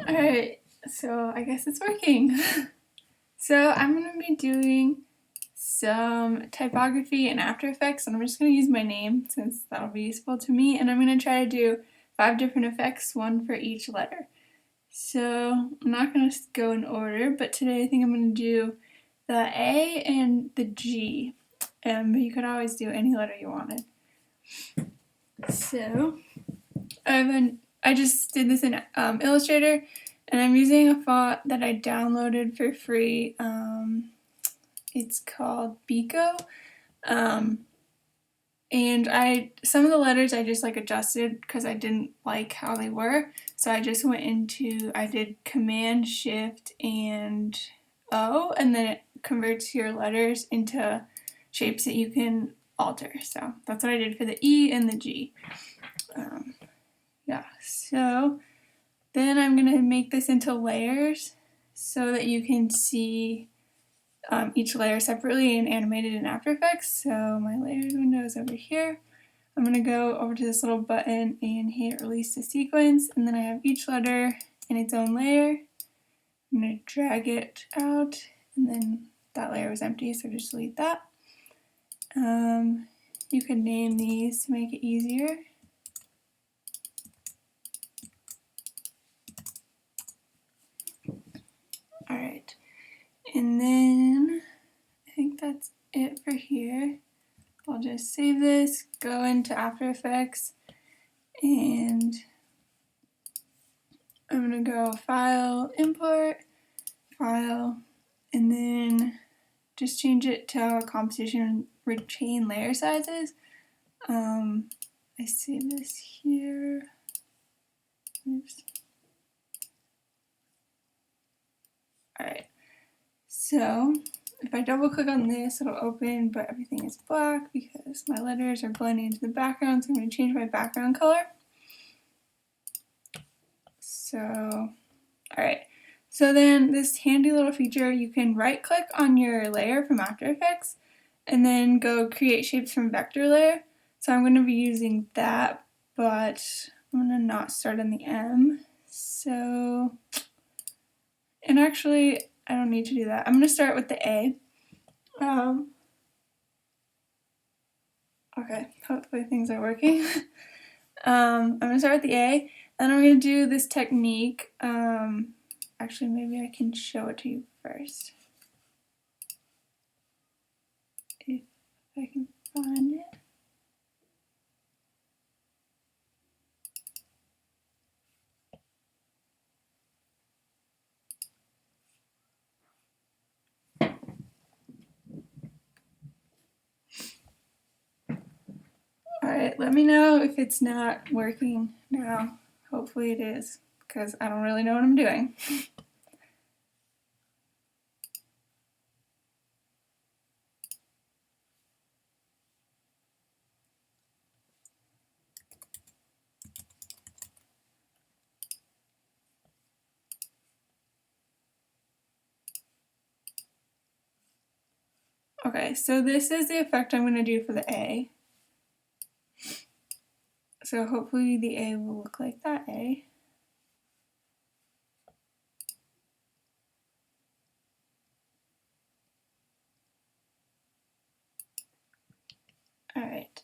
Alright, so I guess it's working. So I'm going to be doing some typography in After Effects, and I'm just going to use my name since that'll be useful to me, and I'm going to try to do 5 different effects, one for each letter. So I'm not going to go in order, but today I think I'm going to do the A and the G, but you could always do any letter you wanted. So I just did this in Illustrator, and I'm using a font that I downloaded for free. It's called Bico, and some of the letters I just like adjusted because I didn't like how they were. So I just I did Command Shift and O, and then it converts your letters into shapes that you can alter. So that's what I did for the E and the G. Yeah, so then I'm going to make this into layers so that you can see each layer separately and animated in After Effects. So my layers window is over here. I'm going to go over to this little button and hit release to sequence, and then I have each letter in its own layer. I'm going to drag it out, and then that layer was empty, so just delete that. You can name these to make it easier. Alright, and then I think that's it for here. I'll just save this, go into After Effects, and I'm going to go File, Import, File, and then just change it to Composition Retain Layer Sizes. I save this here. Oops. Alright, so if I double click on this, it'll open, but everything is black because my letters are blending into the background, so I'm going to change my background color. So, alright. So then this handy little feature, you can right click on your layer from After Effects and then go create shapes from vector layer. So I'm going to be using that, but I'm going to not start on the M. So, and actually I don't need to do that. I'm going to start with the A. Okay, hopefully things are working. I'm going to start with the A, and I'm going to do this technique. Actually, maybe I can show it to you first. If I can find it. Alright, let me know if it's not working now. Hopefully it is, because I don't really know what I'm doing. Okay, so this is the effect I'm going to do for the A. So hopefully the A will look like that A. Alright.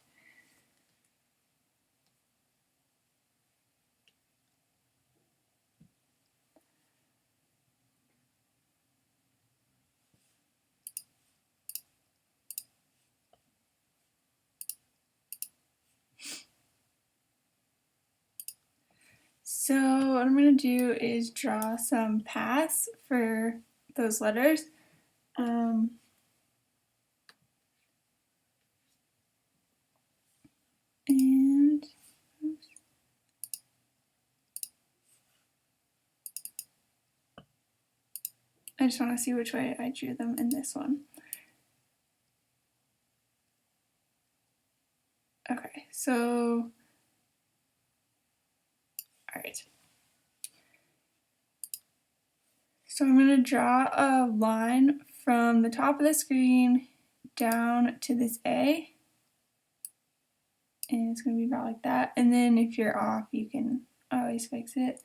So what I'm going to do is draw some paths for those letters. And oops. I just want to see which way I drew them in this one. Okay, so alright. So I'm going to draw a line from the top of the screen down to this A. And it's going to be about like that. And then if you're off, you can always fix it.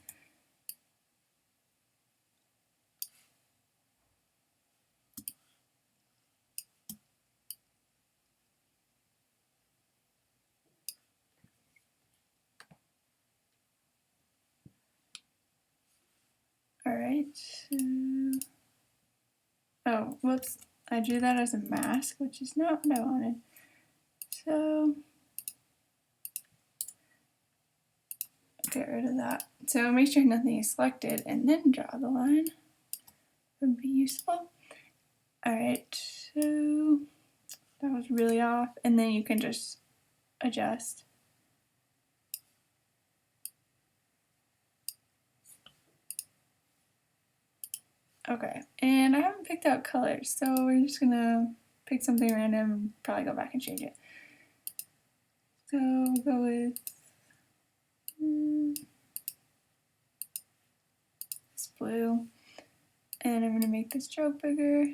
Alright, so... Oh, whoops. I drew that as a mask, which is not what I wanted. So... get rid of that. So make sure nothing is selected and then draw the line. Would be useful. Alright, so that was really off, and then you can just adjust. Okay, and I haven't picked out colors, so we're just gonna pick something random and probably go back and change it. So we'll go with this blue, and I'm gonna make the stroke bigger.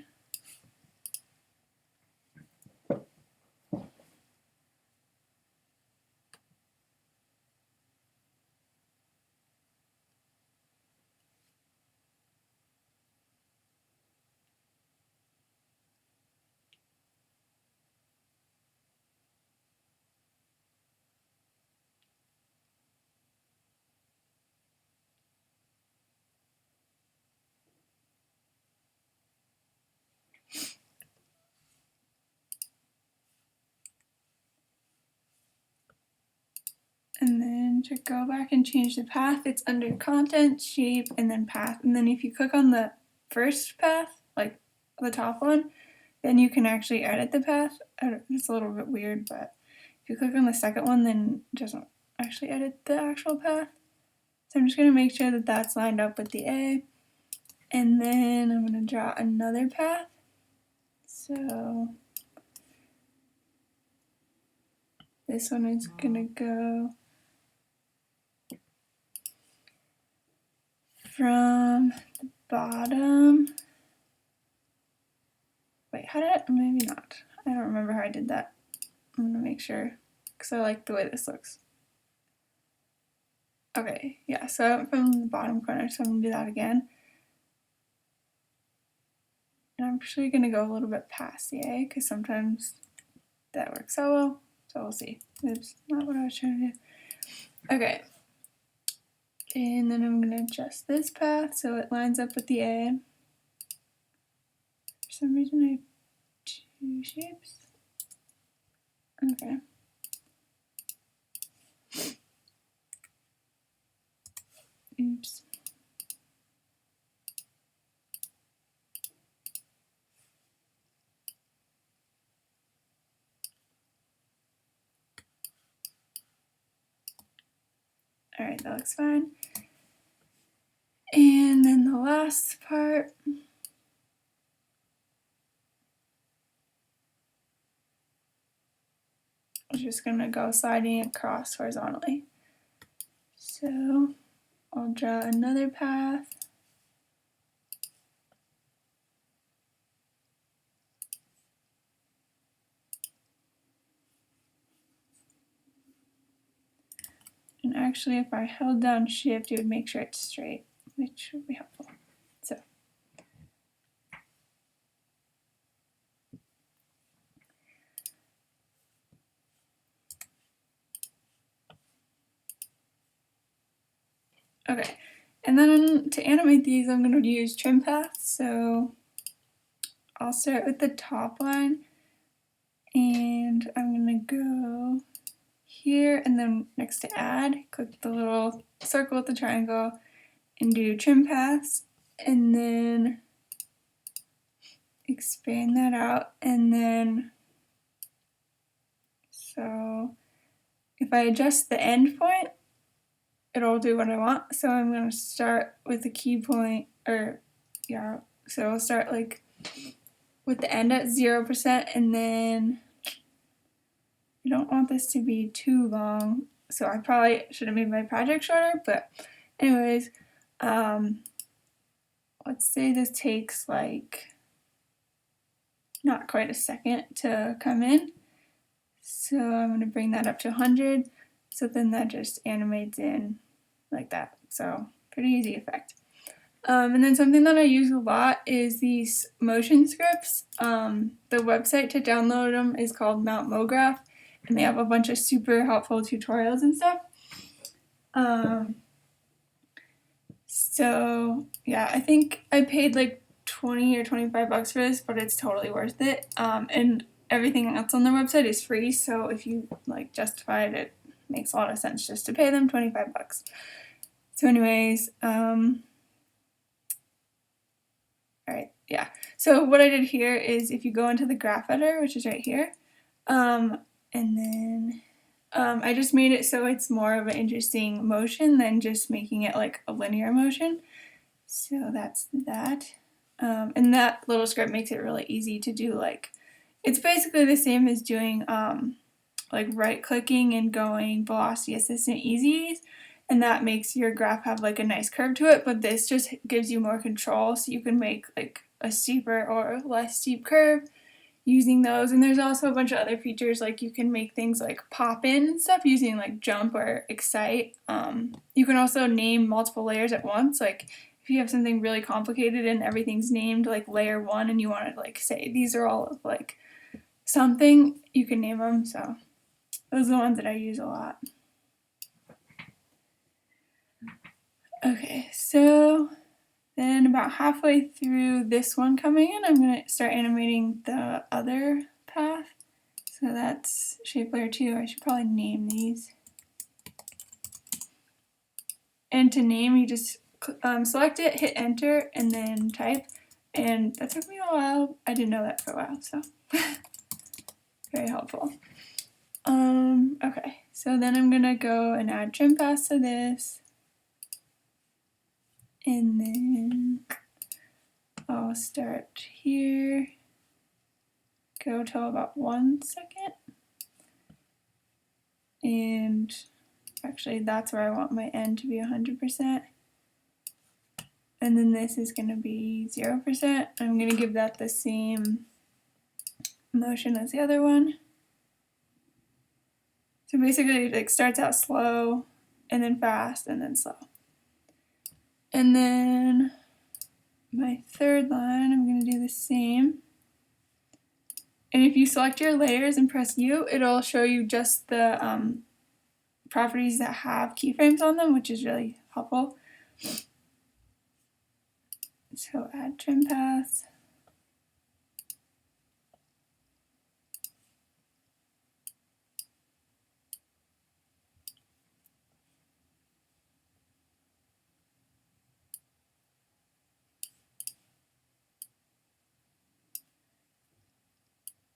And then to go back and change the path, it's under content, shape, and then path. And then if you click on the first path, like the top one, then you can actually edit the path. It's a little bit weird, but if you click on the second one, then it doesn't actually edit the actual path. So I'm just going to make sure that that's lined up with the A. And then I'm going to draw another path. So this one is going to go from the bottom. Wait, how did I? Maybe not. I don't remember how I did that. I'm gonna make sure, because I like the way this looks. Okay, yeah, so from the bottom corner, so I'm gonna do that again. And I'm actually gonna go a little bit past the A, because sometimes that works so well. So we'll see. Oops, not what I was trying to do. Okay. And then I'm gonna adjust this path so it lines up with the A. For some reason I have two shapes. Okay. Oops. Alright, that looks fine. And then the last part, I'm just going to go sliding across horizontally. So I'll draw another path. And actually, if I held down shift, it would make sure it's straight, which would be helpful. So okay, and then to animate these, I'm going to use trim paths. So I'll start with the top line, and I'm going to go here, and then next to add, click the little circle with the triangle and do trim paths, and then expand that out, and then so if I adjust the end point, it'll do what I want. So I'm going to start with the key point, or yeah, so I'll start like with the end at 0%, and then I don't want this to be too long, so I probably should have made my project shorter, but anyways, let's say this takes like not quite a second to come in, so I'm going to bring that up to 100, so then that just animates in like that, so pretty easy effect. And then something that I use a lot is these motion scripts. The website to download them is called Mount MoGraph, and they have a bunch of super helpful tutorials and stuff. So yeah, I think I paid like 20 or 25 bucks for this, but it's totally worth it. And everything else on their website is free, so if you like justify it, it makes a lot of sense just to pay them 25 bucks. So anyways, alright, yeah. So what I did here is if you go into the graph editor, which is right here, and then I just made it so it's more of an interesting motion than just making it like a linear motion. So that's that. And that little script makes it really easy to do. Like, it's basically the same as doing like right clicking and going velocity assistant easy, and that makes your graph have like a nice curve to it, but this just gives you more control, so you can make like a steeper or less steep curve using those. And there's also a bunch of other features, like you can make things like pop in and stuff using like jump or excite. You can also name multiple layers at once, like if you have something really complicated and everything's named like layer 1 and you want to like say these are all of like something, you can name them. So those are the ones that I use a lot. Okay, so then about halfway through this one coming in, I'm going to start animating the other path. So that's shape layer 2. I should probably name these. And to name, you just select it, hit enter, and then type. And that took me a while. I didn't know that for a while, so very helpful. Okay, so then I'm gonna go and add trim paths to this. And then I'll start here, go till about 1 second. And actually that's where I want my end to be 100%. And then this is going to be 0%. I'm going to give that the same motion as the other one. So basically it like starts out slow and then fast and then slow. And then my third line, I'm going to do the same. And if you select your layers and press U, it'll show you just the properties that have keyframes on them, which is really helpful. So add trim paths.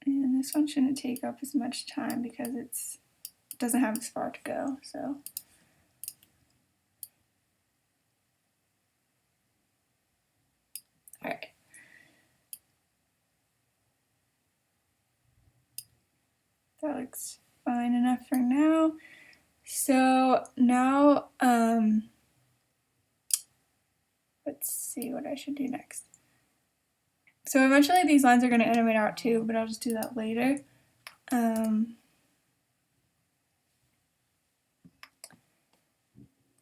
And this one shouldn't take up as much time because it doesn't have as far to go. So all right. That looks fine enough for now. So now, let's see what I should do next. So eventually these lines are going to animate out too, but I'll just do that later.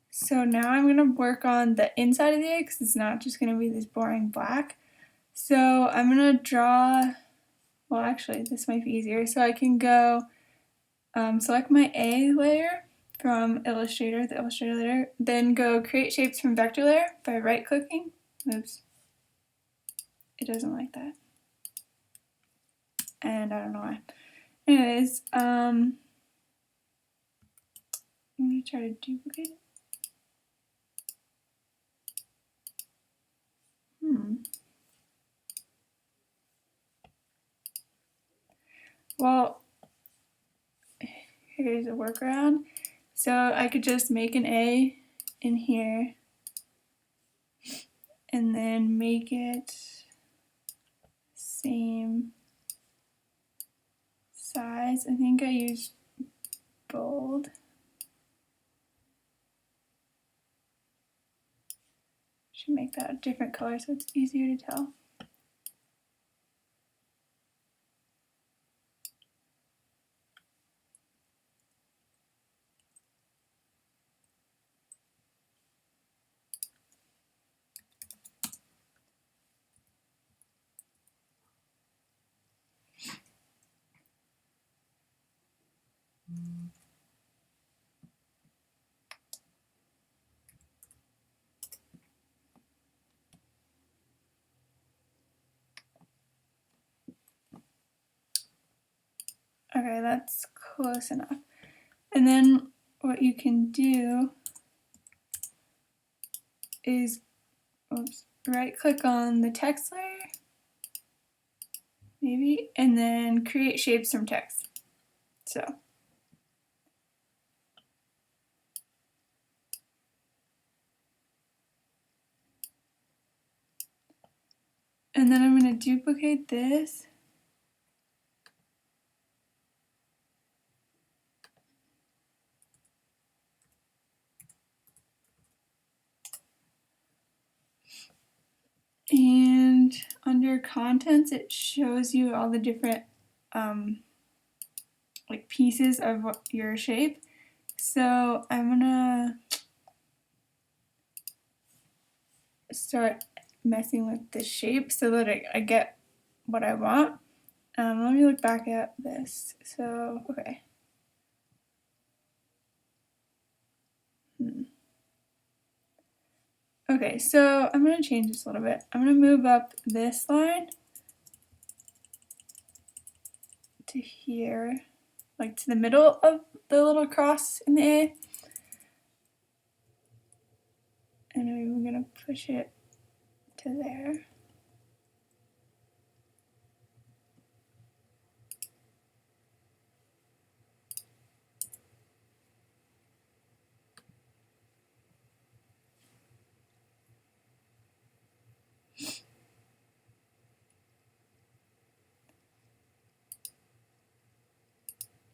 So now I'm going to work on the inside of the egg because it's not just going to be this boring black. So I'm going to draw, well actually this might be easier. So I can go select my A layer from Illustrator, the Illustrator layer, then go create shapes from vector layer by right clicking. Oops, it doesn't like that. And I don't know why. Anyways, I'm going to try to duplicate it. Well, here's a workaround. So I could just make an A in here and then make it same size. I think I used bold. Should make that a different color so it's easier to tell. Okay, that's close enough. And then what you can do is right click on the text layer, maybe, and then create shapes from text. So. And then I'm going to duplicate this. And under contents, it shows you all the different like pieces of your shape. So I'm gonna start messing with the shape so that I get what I want. Let me look back at this. So, okay. Okay, so I'm going to change this a little bit. I'm going to move up this line to here, like to the middle of the little cross in the A. And then we're going to push it to there.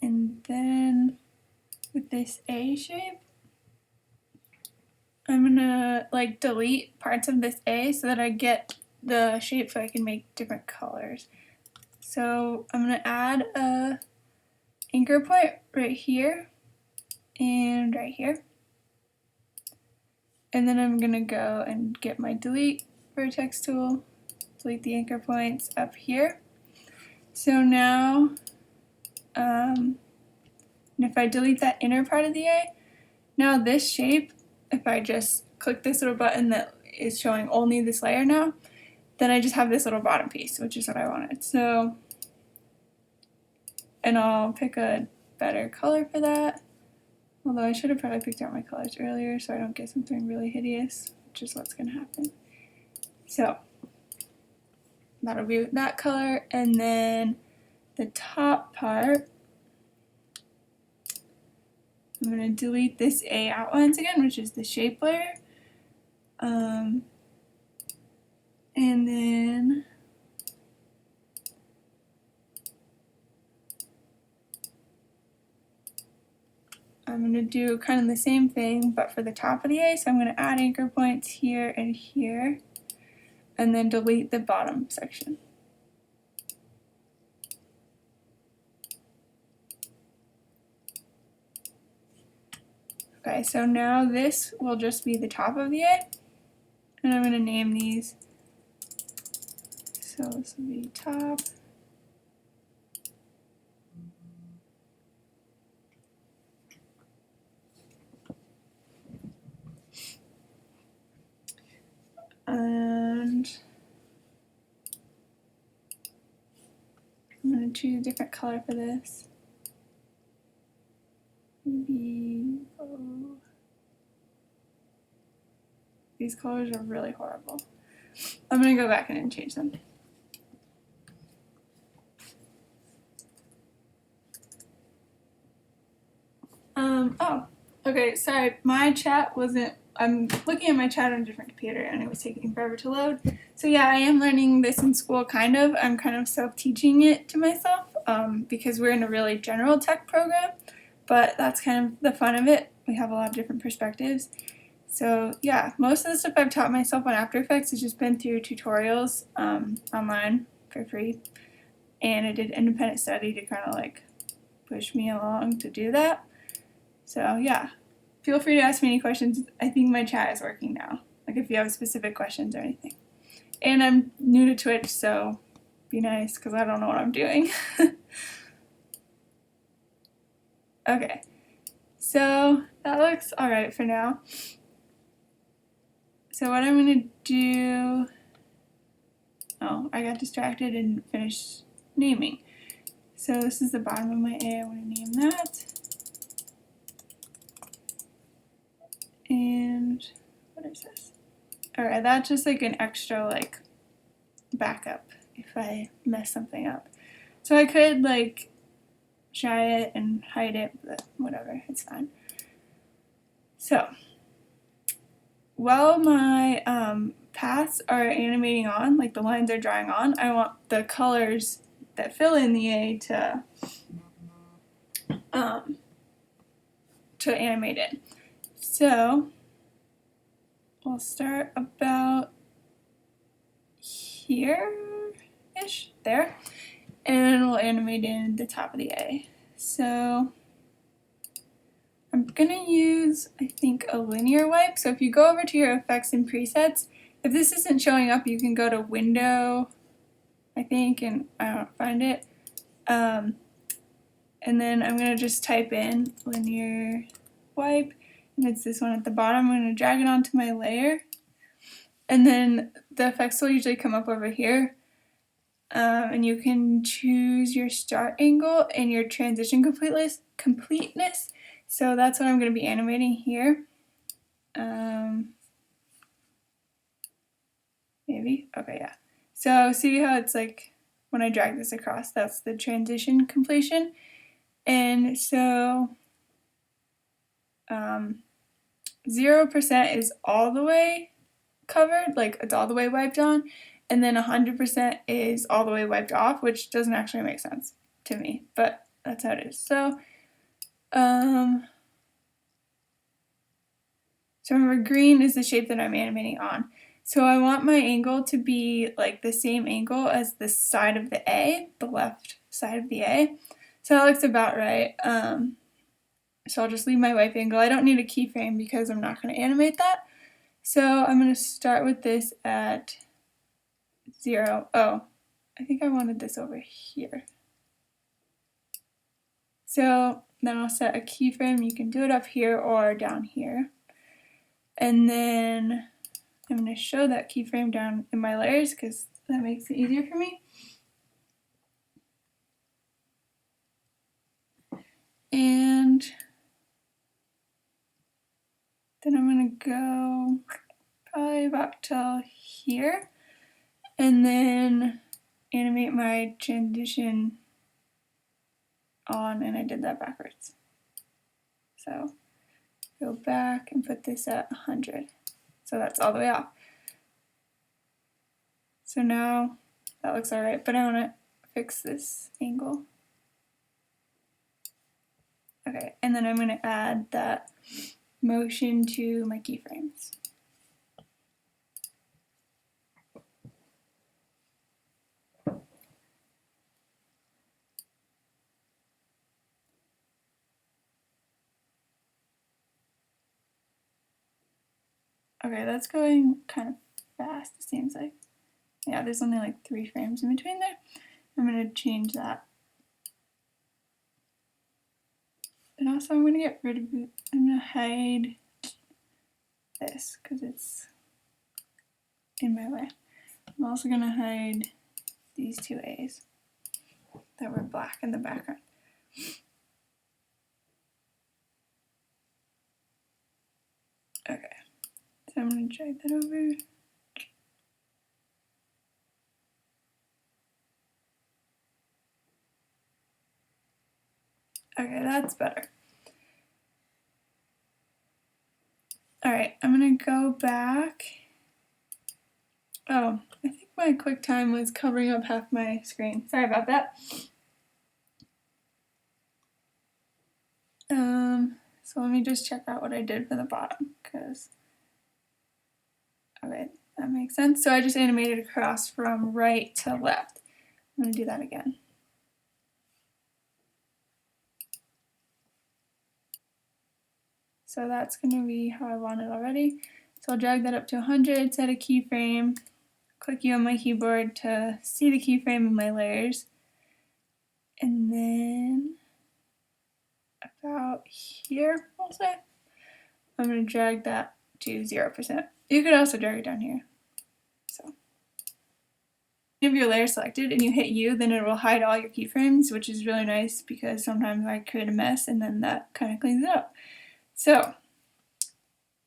And then with this A shape, I'm gonna like delete parts of this A so that I get the shape so I can make different colors. So I'm gonna add a anchor point right here and right here. And then I'm gonna go and get my delete vertex tool, delete the anchor points up here. So now, and if I delete that inner part of the A, now this shape, if I just click this little button that is showing only this layer now, then I just have this little bottom piece, which is what I wanted. So, and I'll pick a better color for that. Although I should have probably picked out my colors earlier so I don't get something really hideous, which is what's gonna happen. So, that'll be that color, and then the top part, I'm going to delete this A outlines again, which is the shape layer. And then I'm going to do kind of the same thing, but for the top of the A. So I'm going to add anchor points here and here, and then delete the bottom section. Okay, so now this will just be the top of the A, and I'm going to name these. So this will be top. And I'm going to choose a different color for this. Maybe, these colors are really horrible. I'm going to go back in and change them. Oh, okay, sorry, my chat wasn't, I'm looking at my chat on a different computer and it was taking forever to load. So yeah, I am learning this in school, kind of. I'm kind of self-teaching it to myself because we're in a really general tech program, but that's kind of the fun of it. We have a lot of different perspectives. So yeah, most of the stuff I've taught myself on After Effects has just been through tutorials online for free, and I did independent study to kind of like push me along to do that. So yeah, feel free to ask me any questions. I think my chat is working now, like if you have specific questions or anything. And I'm new to Twitch, so be nice because I don't know what I'm doing. Okay, so that looks alright for now. So what I'm going to do, oh, I got distracted and finished naming. So this is the bottom of my A. I want to name that. And what is this? Alright, that's just like an extra like backup if I mess something up. So I could like shy it and hide it, but whatever, it's fine. So while my paths are animating on, like the lines are drawing on, I want the colors that fill in the A to animate in. So we'll start about here-ish, there, and we'll animate in the top of the A. So I'm gonna use, I think, a linear wipe. So if you go over to your effects and presets, if this isn't showing up, you can go to window, I think, and I don't find it. And then I'm gonna just type in linear wipe, and it's this one at the bottom. I'm gonna drag it onto my layer, and then the effects will usually come up over here. And you can choose your start angle and your transition completeness. So that's what I'm going to be animating here. Maybe? Okay, yeah. So see how it's like when I drag this across, that's the transition completion. And so 0% is all the way covered, like it's all the way wiped on, and then 100% is all the way wiped off, which doesn't actually make sense to me, but that's how it is. So remember, green is the shape that I'm animating on. So I want my angle to be like the same angle as the side of the A, the left side of the A. So that looks about right. So I'll just leave my wipe angle. I don't need a keyframe because I'm not going to animate that. So I'm going to start with this at 0. Oh, I think I wanted this over here. So then I'll set a keyframe. You can do it up here or down here. And then I'm going to show that keyframe down in my layers because that makes it easier for me. And then I'm going to go probably about till here and then animate my transition on, and I did that backwards. So go back and put this at 100. So that's all the way off. So now that looks alright, but I want to fix this angle. Okay, and then I'm going to add that motion to my keyframes. Okay, that's going kind of fast, it seems like. Yeah, there's only like 3 frames in between there. I'm going to change that. And also I'm going to get rid of it. I'm going to hide this because it's in my way. I'm also going to hide these 2 A's that were black in the background. Okay, so I'm going to drag that over. Okay, that's better. Alright, I'm going to go back. Oh, I think my QuickTime was covering up half my screen. Sorry about that. So let me just check out what I did for the bottom, because, okay, that makes sense. So I just animated across from right to left. I'm going to do that again. So that's going to be how I want it already. So I'll drag that up to 100, set a keyframe, click U on my keyboard to see the keyframe in my layers, and then about here, I'll say, I'm going to drag that to 0%. You could also drag it down here. So of your layers selected and you hit U, then it will hide all your keyframes, which is really nice because sometimes I create a mess and then that kind of cleans it up. So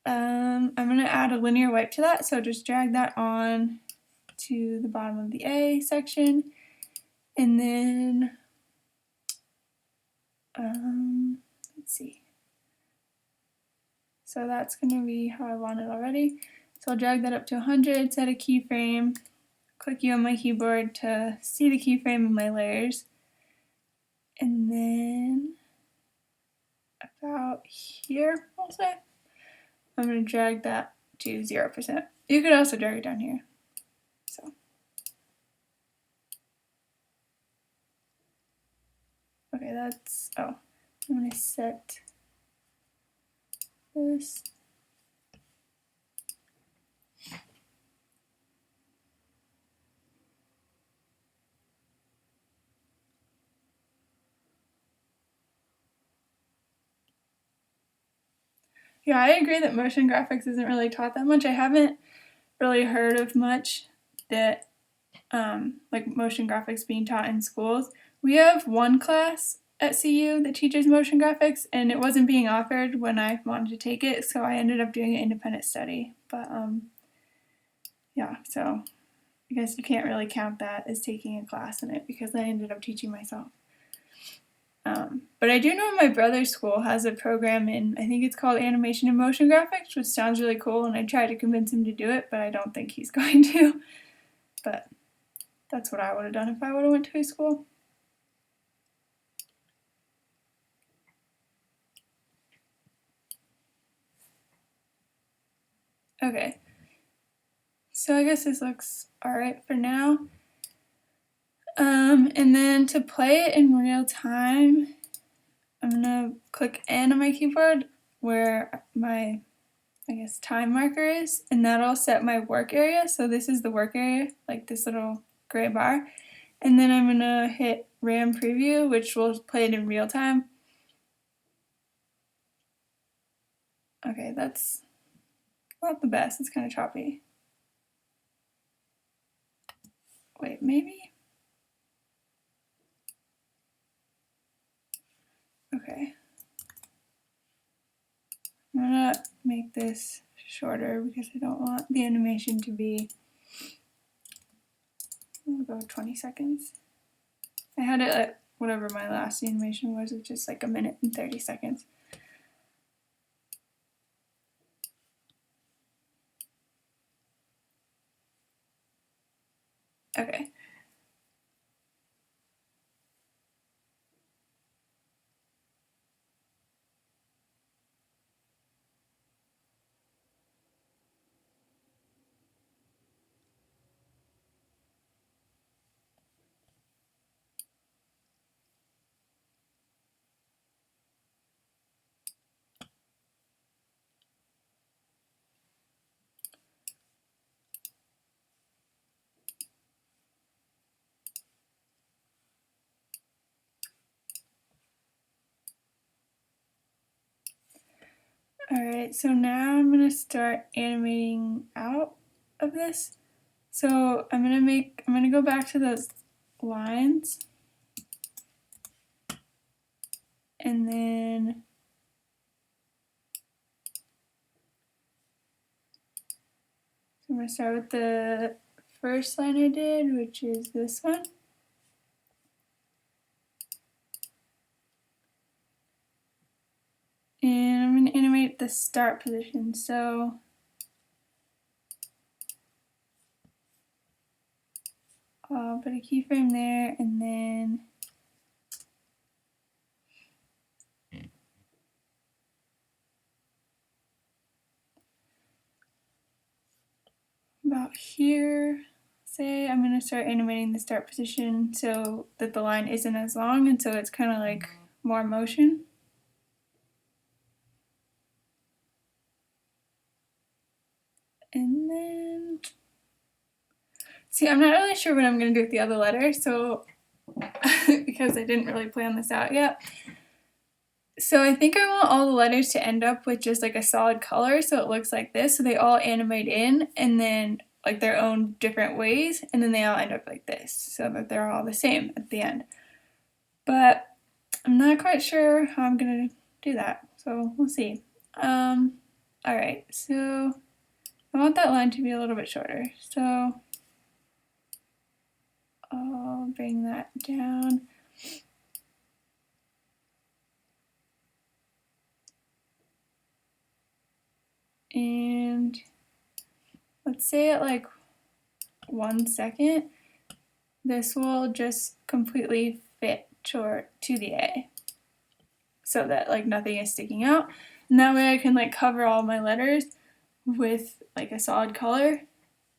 I'm going to add a linear wipe to that, so just drag that on to the bottom of the A section, and then let's see. So that's going to be how I want it already. So I'll drag that up to 100, set a keyframe, click U on my keyboard to see the keyframe of my layers, and then about here, I'll say, I'm going to drag that to 0%. You could also drag it down here. So. Okay, that's, oh, I'm going to set this. Yeah, I agree that motion graphics isn't really taught that much. I haven't really heard of much that like motion graphics being taught in schools. We have one class at CU that teaches motion graphics, and it wasn't being offered when I wanted to take it, so I ended up doing an independent study. But yeah, so I guess you can't really count that as taking a class in it because I ended up teaching myself. But I do know my brother's school has a program in, I think it's called Animation and Motion Graphics, which sounds really cool, and I tried to convince him to do it, but I don't think he's going to. But that's what I would have done if I would have went to his school. Okay, so I guess this looks alright for now. And then to play it in real time, I'm gonna click N on my keyboard where my, I guess, time marker is, and that'll set my work area. So this is the work area, like this little gray bar. And then I'm gonna hit RAM preview, which will play it in real time. Okay, that's not the best, it's kind of choppy. Wait, maybe? Okay. I'm gonna make this shorter because I don't want the animation to be, I'll go 20 seconds. I had it at whatever my last animation was, which is like 1 minute and 30 seconds. Okay. Alright, so now I'm going to start animating out of this. So I'm going to go back to those lines. And then I'm going to start with the first line I did, which is this one. And I'm going to animate the start position. So I'll put a keyframe there, and then about here, say I'm going to start animating the start position so that the line isn't as long, and so it's kind of like more motion. And then, see, I'm not really sure what I'm going to do with the other letter, so because I didn't really plan this out yet. So I think I want all the letters to end up with just like a solid color, so it looks like this, so they all animate in, and then like their own different ways, and then they all end up like this, so that they're all the same at the end. But I'm not quite sure how I'm gonna do that, so we'll see. Alright, so I want that line to be a little bit shorter, so I'll bring that down. And let's say at like 1 second, this will just completely fit to the A, so that like nothing is sticking out. And that way I can like cover all my letters with like a solid color,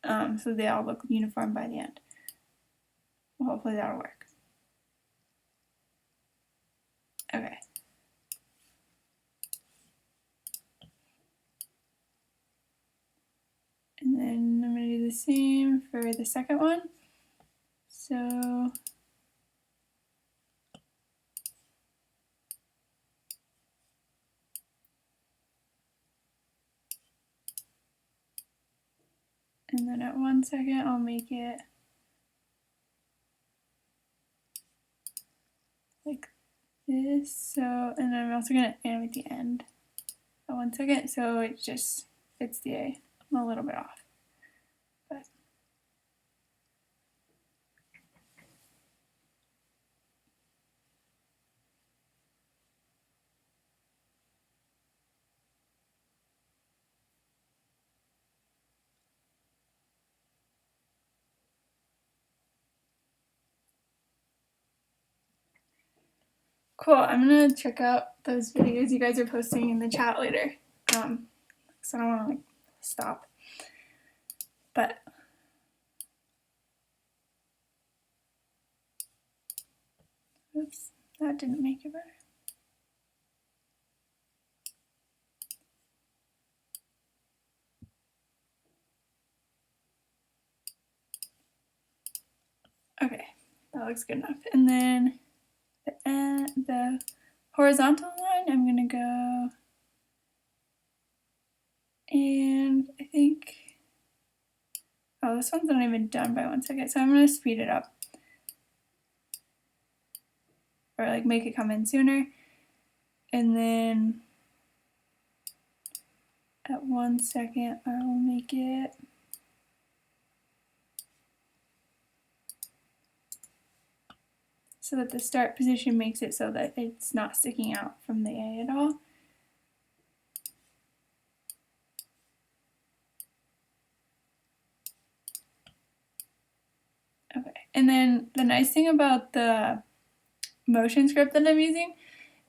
so they all look uniform by the end. Well, hopefully that'll work. Okay. And then I'm going to do the same for the second one. So and then at 1 second I'll make it like this. So, and I'm also going to animate the end at 1 second, so it just fits the A. I'm a little bit off. But cool, I'm gonna check out those videos you guys are posting in the chat later. So I don't wanna like stop. But oops, that didn't make it better. Okay, that looks good enough. And then the horizontal line, I'm gonna go, and I think, oh, this one's not even done by 1 second, so I'm gonna speed it up, or like make it come in sooner. And then at 1 second, I will make it so that the start position makes it so that it's not sticking out from the A at all. Okay, and then the nice thing about the motion script that I'm using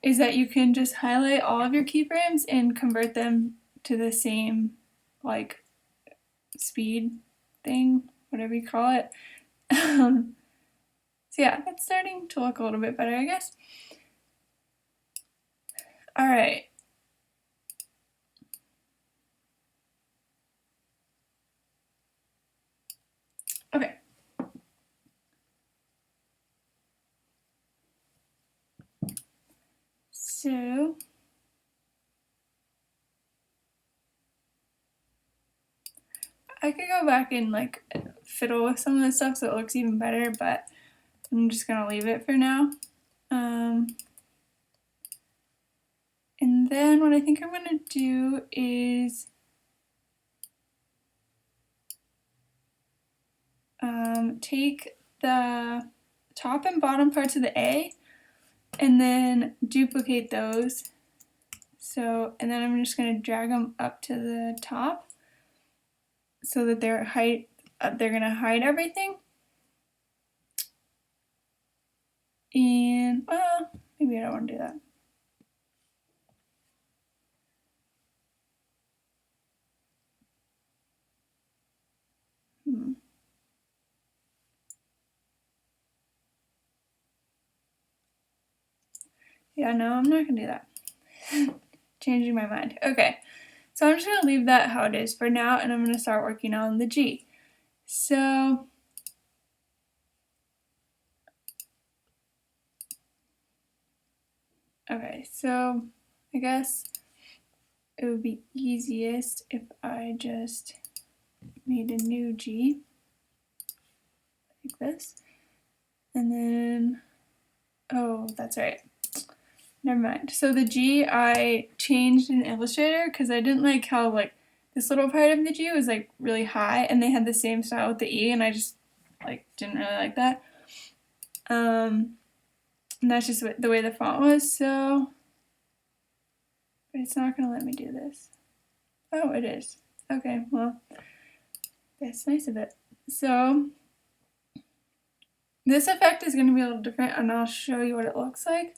is that you can just highlight all of your keyframes and convert them to the same like speed thing, whatever you call it. So yeah, that's starting to look a little bit better, I guess. All right. Okay. So I could go back and like fiddle with some of this stuff so it looks even better, but I'm just gonna leave it for now. And then what I think I'm gonna do is take the top and bottom parts of the A and then duplicate those. So, and then I'm just gonna drag them up to the top so that they're gonna hide everything. And well, maybe I don't want to do that. Yeah, no, I'm not gonna do that. Changing my mind. Okay, so I'm just gonna leave that how it is for now, and I'm gonna start working on the G. So okay, so I guess it would be easiest if I just made a new G, like this. And then, oh, that's right. Never mind. So the G I changed in Illustrator because I didn't like how like this little part of the G was like really high and they had the same style with the E and I just like didn't really like that. And that's just the way the font was, so but it's not gonna let me do this. Oh, it is. Okay, well, that's nice of it. So this effect is going to be a little different and I'll show you what it looks like.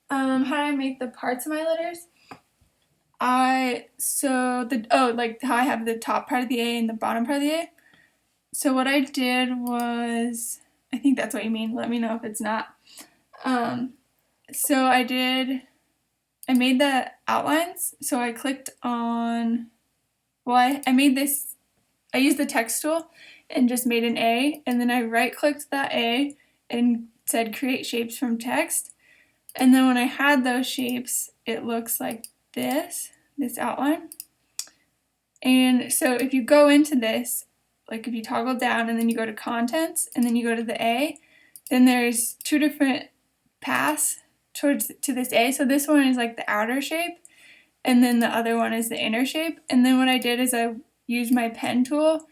How do I make the parts of my letters? Like how I have the top part of the A and the bottom part of the A. So what I did was, I think that's what you mean, let me know if it's not. So I made the outlines, so I clicked on, well I made this, I used the text tool and just made an A, and then I right-clicked that A and said create shapes from text. And then when I had those shapes, it looks like this outline. And so if you go into this, like if you toggle down and then you go to contents and then you go to the A, then there's two different paths to this A. So this one is like the outer shape and then the other one is the inner shape. And then what I did is I used my pen tool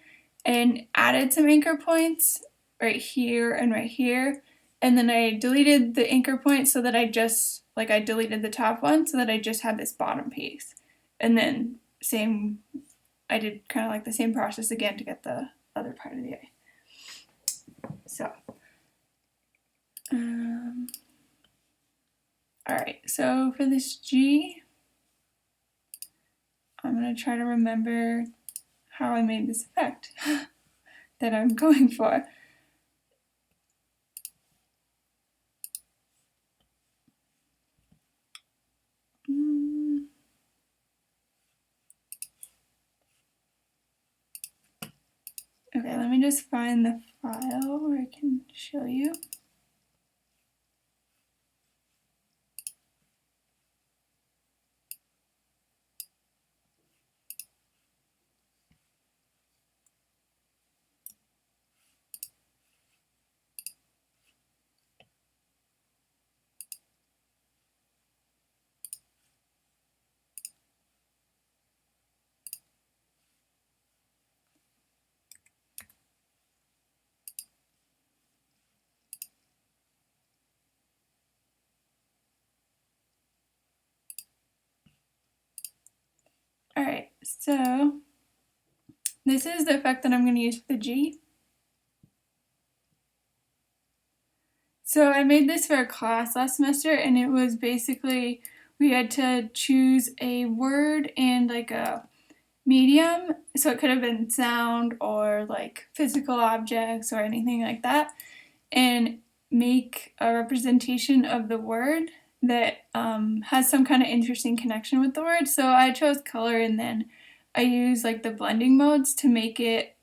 and added some anchor points right here and right here. And then I deleted the anchor point so that I deleted the top one so that I just had this bottom piece. And then I did kind of like the same process again to get the other part of the A. So, alright, so for this G, I'm going to try to remember how I made this effect that I'm going for. Okay, let me just find the file where I can show you. Alright, so this is the effect that I'm going to use for the G. So I made this for a class last semester and it was basically, we had to choose a word and like a medium, so it could have been sound or like physical objects or anything like that, and make a representation of the word that has some kind of interesting connection with the word. So I chose color and then I used like the blending modes to make it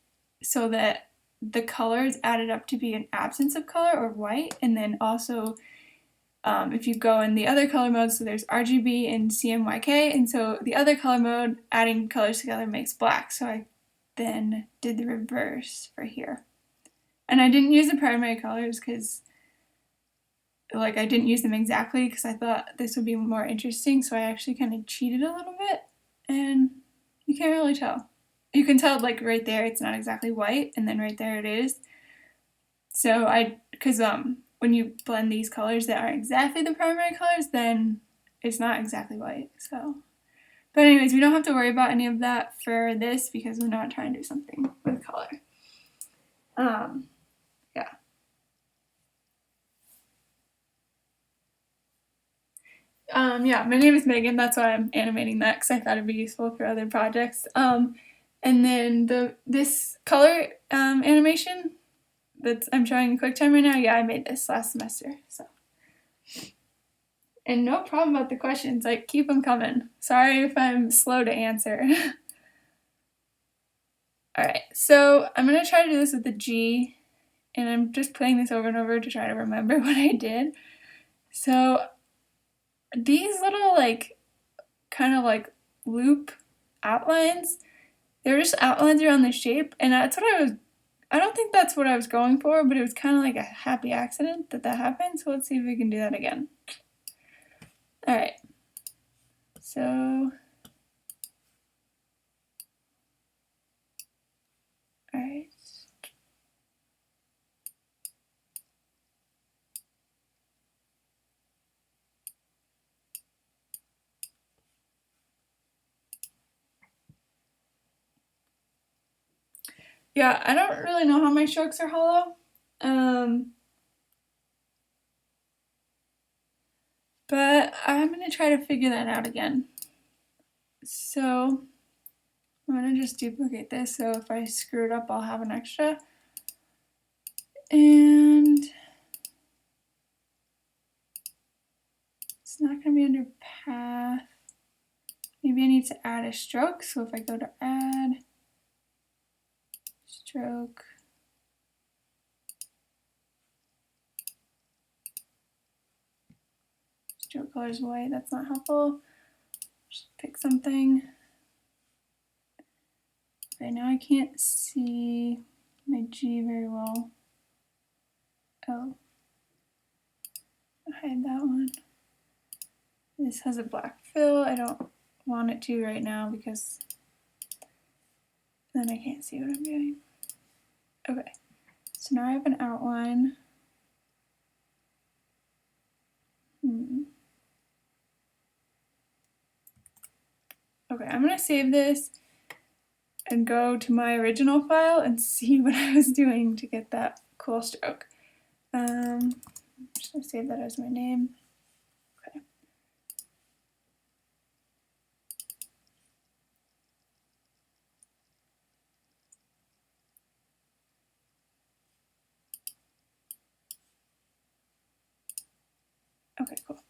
so that the colors added up to be an absence of color or white, and then also if you go in the other color modes, so there's RGB and CMYK, and so the other color mode, adding colors together makes black. So I then did the reverse for here. And I didn't use the primary colors because like I didn't use them exactly because I thought this would be more interesting, so I actually kind of cheated a little bit, and you can't really tell. You can tell like right there it's not exactly white, and then right there it is. So because when you blend these colors that aren't exactly the primary colors, then it's not exactly white. So, but anyways, we don't have to worry about any of that for this because we're not trying to do something with color. Yeah. Yeah, my name is Megan. That's why I'm animating that because I thought it'd be useful for other projects. And then this color animation that I'm showing in QuickTime right now, yeah, I made this last semester. So, and no problem about the questions. Like, keep them coming. Sorry if I'm slow to answer. All right, so I'm gonna try to do this with the G, and I'm just playing this over and over to try to remember what I did. So these little like kind of like loop outlines. They were just outlines around the shape, and that's what I don't think that's what I was going for, but it was kind of like a happy accident that happened, so let's see if we can do that again. Alright, so, alright. Yeah, I don't really know how my strokes are hollow. But I'm going to try to figure that out again. So I'm going to just duplicate this, so if I screw it up, I'll have an extra. And it's not going to be under path. Maybe I need to add a stroke, so if I go to add, stroke, stroke color is white, that's not helpful. Just pick something. Okay, now I can't see my G very well. Oh, hide that one. This has a black fill. I don't want it to right now because then I can't see what I'm doing. Okay, so now I have an outline. Okay, I'm gonna save this and go to my original file and see what I was doing to get that cool stroke. I'm just gonna save that as my name. Okay. Okay, cool.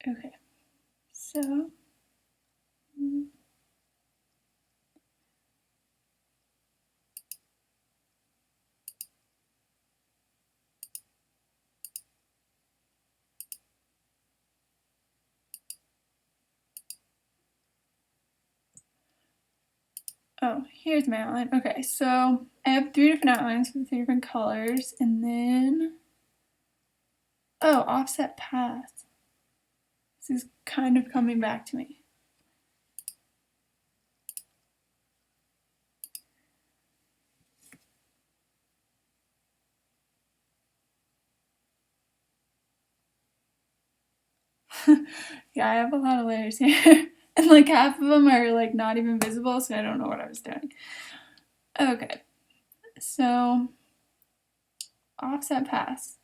Okay, so oh, here's my outline. Okay, so I have 3 different outlines with 3 different colors, and then oh, offset path. This is kind of coming back to me. Yeah, I have a lot of layers here. And like half of them are like not even visible, so I don't know what I was doing. Okay, so offset pass.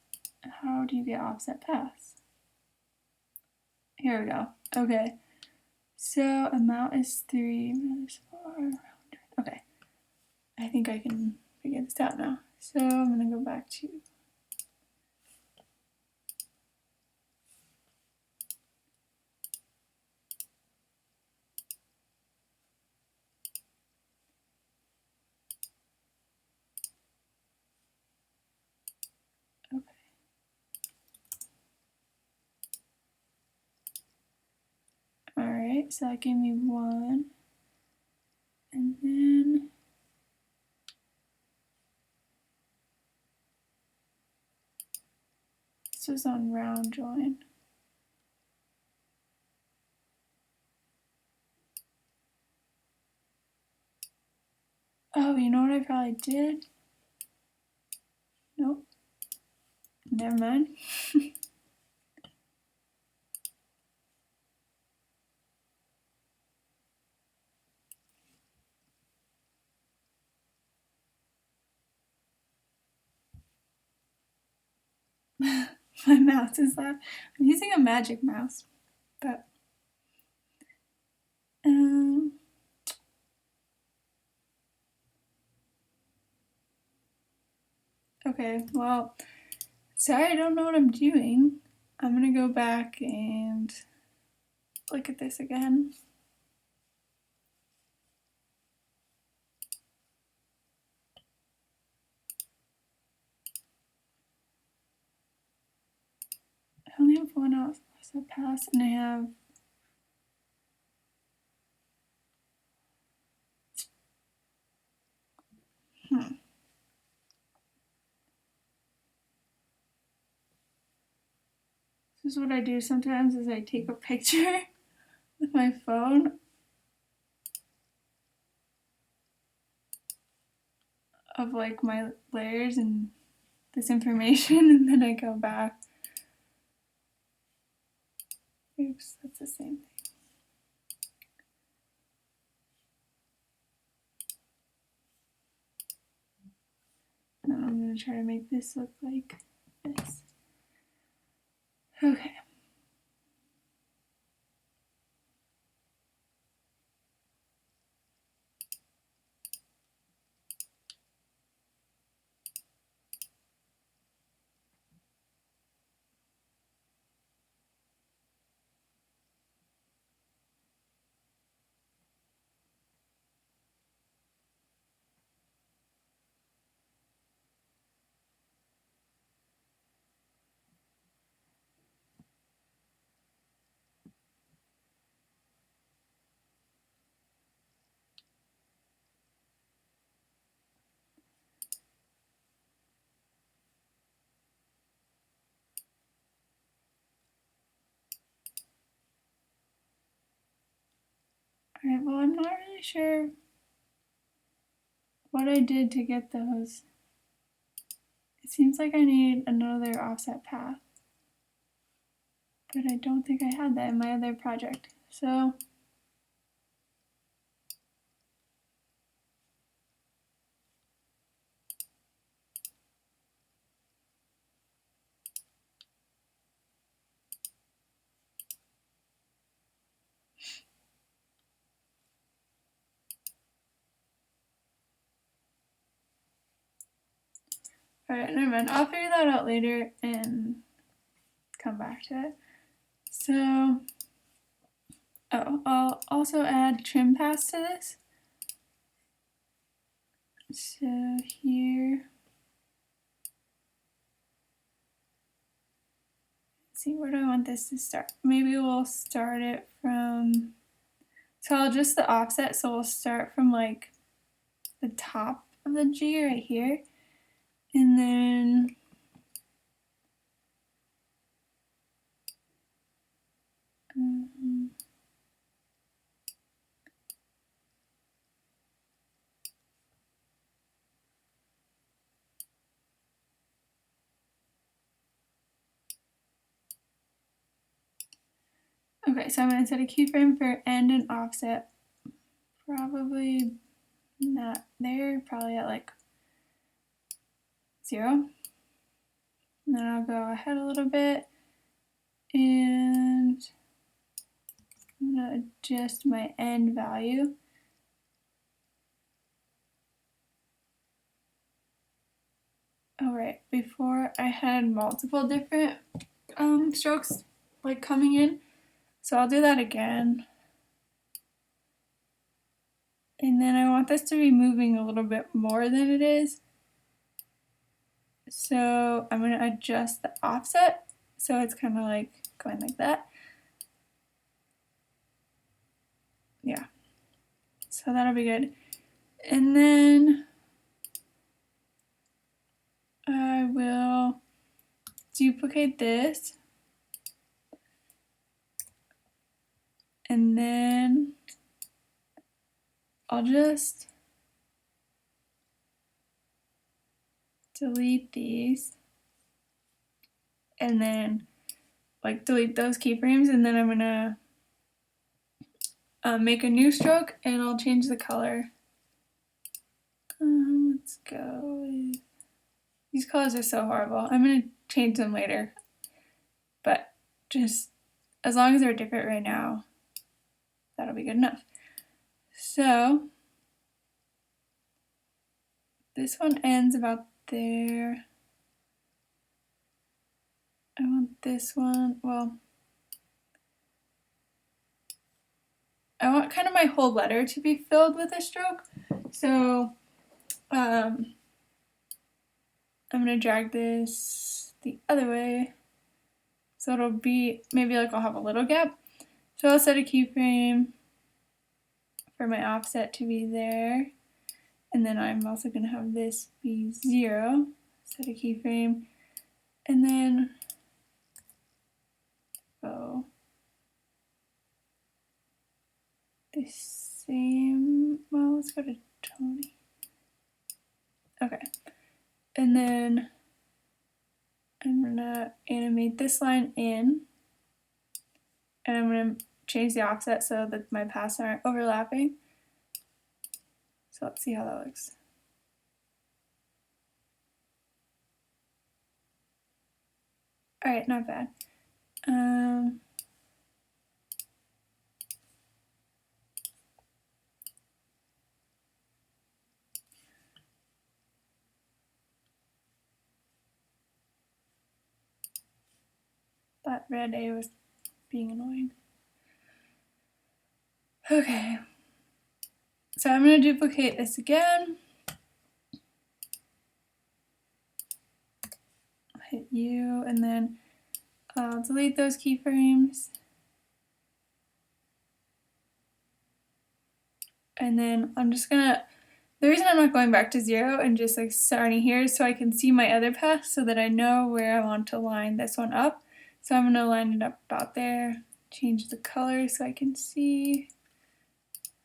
How do you get offset pass? Here we go. Okay, so amount is 3 minus 4. Okay, I think I can figure this out now. So I'm gonna go back to okay. Alright, so that gave me 1. And then this was on round join. Oh, you know what I probably did? Nope. Never mind. My mouse is that. I'm using a magic mouse, but okay, well, sorry, I don't know what I'm doing. I'm gonna go back and look at this again. only have one offset pass, and I have This is what I do sometimes is I take a picture with my phone of like my layers and this information, and then I go back. Oops, that's the same thing. And then I'm going to try to make this look like this. Okay. Alright, well, I'm not really sure what I did to get those. It seems like I need another offset path, but I don't think I had that in my other project. So alright, never mind. I'll figure that out later and come back to it. So, I'll also add trim paths to this. So here, let's see, where do I want this to start? Maybe we'll start it from, so I'll adjust the offset, so we'll start from like the top of the G right here, and then okay, so I'm going to set a keyframe for end and offset, probably not there, probably at like 0. And then I'll go ahead a little bit and I'm going to adjust my end value. Oh right, before I had multiple different strokes like coming in, so I'll do that again. And then I want this to be moving a little bit more than it is. So I'm going to adjust the offset so it's kind of like going like that. Yeah, so that'll be good. And then I will duplicate this, and then I'll just delete these and then like delete those keyframes, and then I'm gonna make a new stroke and I'll change the color. Let's go with, these colors are so horrible. I'm gonna change them later, but just as long as they're different right now, that'll be good enough. So this one ends about there. I want this one, well, I want kind of my whole letter to be filled with a stroke. So I'm going to drag this the other way So it'll be, maybe like I'll have a little gap. So I'll set a keyframe for my offset to be there. And then I'm also going to have this be 0. Set a keyframe. And then go the same, well, let's go to 20. Okay. And then I'm going to animate this line in. And I'm going to change the offset so that my paths aren't overlapping. So let's see how that looks. Alright, not bad. That red A was being annoying. Okay. So I'm going to duplicate this again. Hit U, and then I'll delete those keyframes. And then I'm just gonna, the reason I'm not going back to 0 and just like starting here is so I can see my other path so that I know where I want to line this one up. So I'm gonna line it up about there, change the color so I can see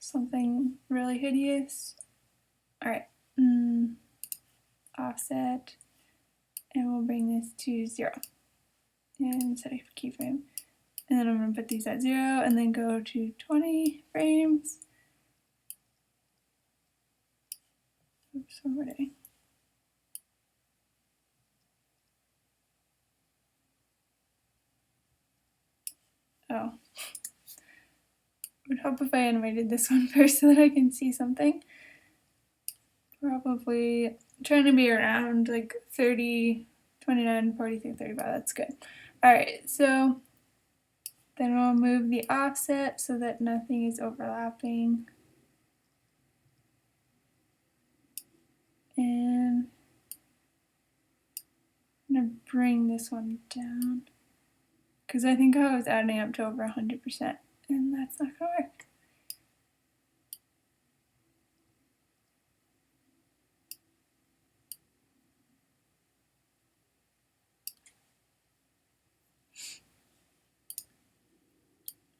something really hideous. Alright, offset, and we'll bring this to 0. And set a keyframe. And then I'm gonna put these at 0 and then go to 20 frames. Oops, where were they? Oh. Would hope if I animated this one first so that I can see something. Probably trying to be around like 30, 29, 43, 35. That's good. Alright, so then we'll move the offset so that nothing is overlapping. And I'm going to bring this one down because I think I was adding up to over 100%, and that's not going to work.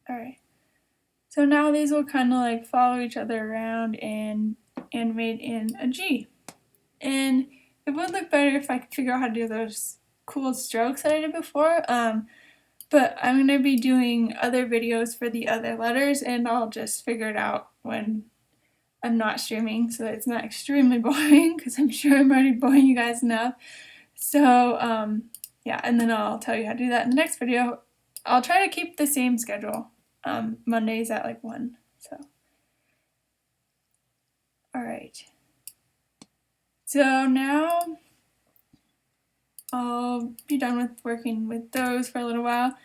Alright, so now these will kind of like follow each other around and animate in a G. And it would look better if I could figure out how to do those cool strokes that I did before. But I'm going to be doing other videos for the other letters, and I'll just figure it out when I'm not streaming so that it's not extremely boring, because I'm sure I'm already boring you guys enough. So yeah, and then I'll tell you how to do that in the next video. I'll try to keep the same schedule. Mondays at like 1. So alright. So now I'll be done with working with those for a little while,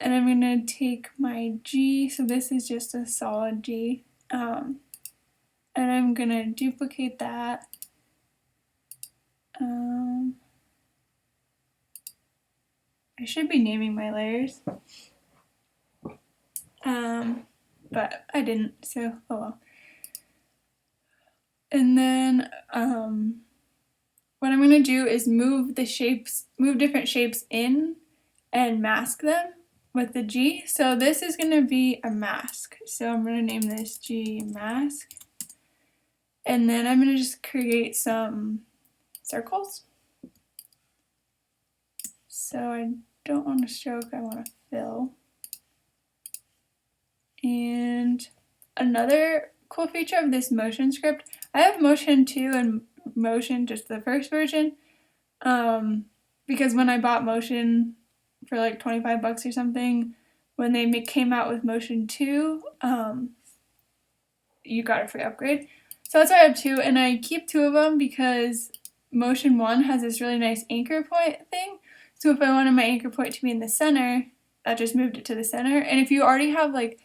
and I'm going to take my G, so this is just a solid G, and I'm going to duplicate that. I should be naming my layers, but I didn't, so oh well. And then what I'm going to do is move different shapes in and mask them with the G. So this is going to be a mask. So I'm going to name this G mask. And then I'm going to just create some circles. So I don't want to stroke, I want to fill. And another cool feature of this Motion script, I have Motion 2 and Motion, just the first version, because when I bought Motion for like 25 bucks or something, when they came out with Motion 2, you got a free upgrade. So that's why I have 2, and I keep 2 of them because Motion 1 has this really nice anchor point thing. So if I wanted my anchor point to be in the center, I just moved it to the center. And if you already have like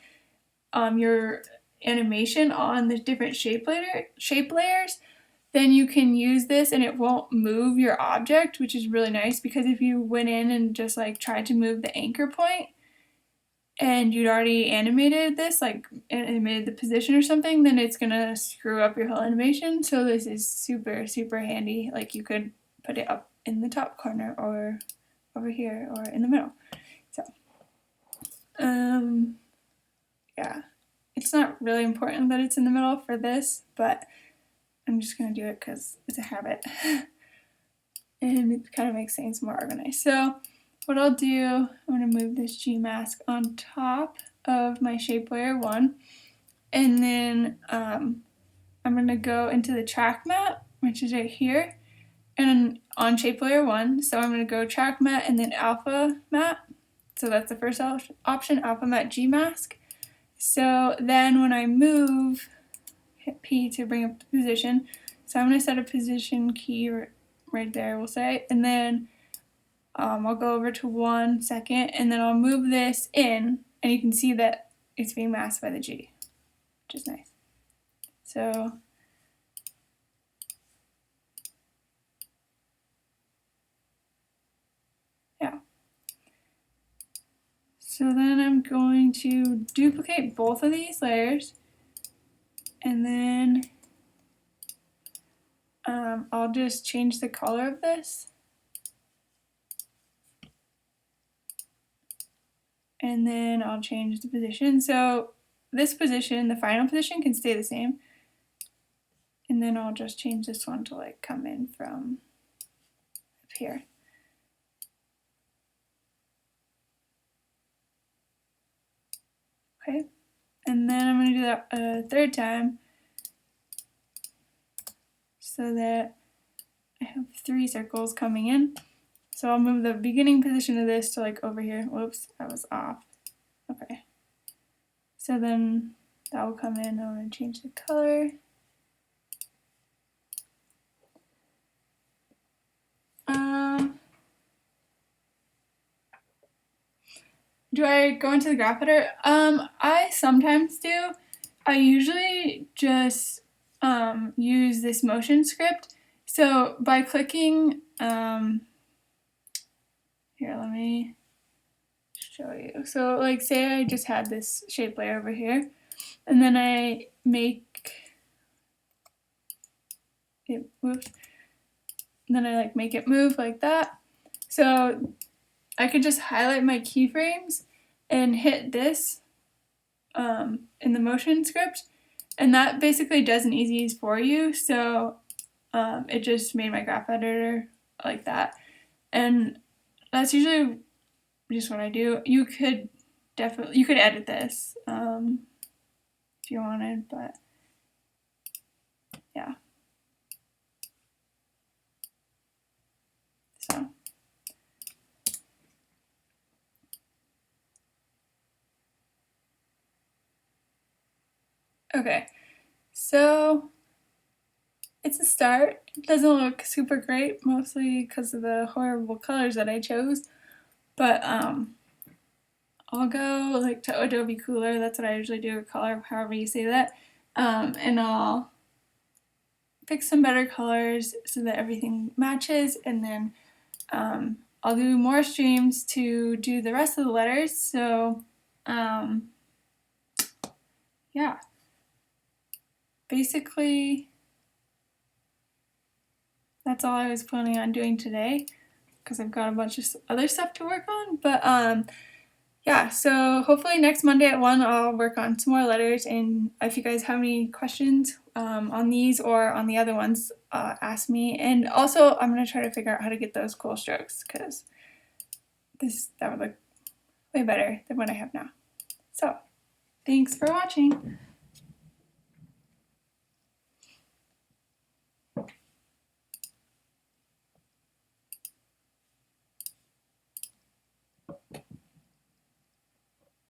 your animation on the different shape layers, then you can use this and it won't move your object, which is really nice, because if you went in and just like tried to move the anchor point and you'd already animated this, like animated the position or something, then it's gonna screw up your whole animation. So this is super, super handy. Like you could put it up in the top corner or over here or in the middle. So, yeah, it's not really important that it's in the middle for this, but I'm just gonna do it because it's a habit. And it kind of makes things more organized. So what I'll do, I'm going to move this G mask on top of my shape layer 1, and then I'm going to go into the track matte, which is right here, and on shape layer 1, so I'm going to go track matte and then alpha matte. So that's the first option, alpha matte G mask. So then when I move, hit P to bring up the position. So I'm going to set a position key right there, we'll say, and then I'll go over to 1 second, and then I'll move this in, and you can see that it's being masked by the G, which is nice. So yeah. So then I'm going to duplicate both of these layers, and then I'll just change the color of this. And then I'll change the position. So this position, the final position, can stay the same. And then I'll just change this one to like come in from up here. Okay, and then I'm going to do that a third time so that I have 3 circles coming in. So I'll move the beginning position of this to like over here. Whoops, that was off. Okay. So then that will come in. I'm going to change the color. Do I go into the graph editor? I sometimes do. I usually just use this motion script. So by clicking, here, let me show you. So like say I just had this shape layer over here, and then I make it, whoops, and then I like make it move like that. So I could just highlight my keyframes and hit this in the motion script, and that basically does an easy ease for you. So it just made my graph editor like that, and that's usually just what I do. You could edit this if you wanted, but yeah. So okay, so it's a start. It doesn't look super great, mostly because of the horrible colors that I chose, but I'll go like to Adobe Cooler. That's what I usually do, or color, however you say that, and I'll pick some better colors so that everything matches, and then I'll do more streams to do the rest of the letters. So yeah, basically that's all I was planning on doing today, because I've got a bunch of other stuff to work on. But yeah, so hopefully next Monday at 1 I'll work on some more letters, and if you guys have any questions on these or on the other ones, ask me. And also I'm going to try to figure out how to get those cool strokes, because that would look way better than what I have now. So thanks for watching.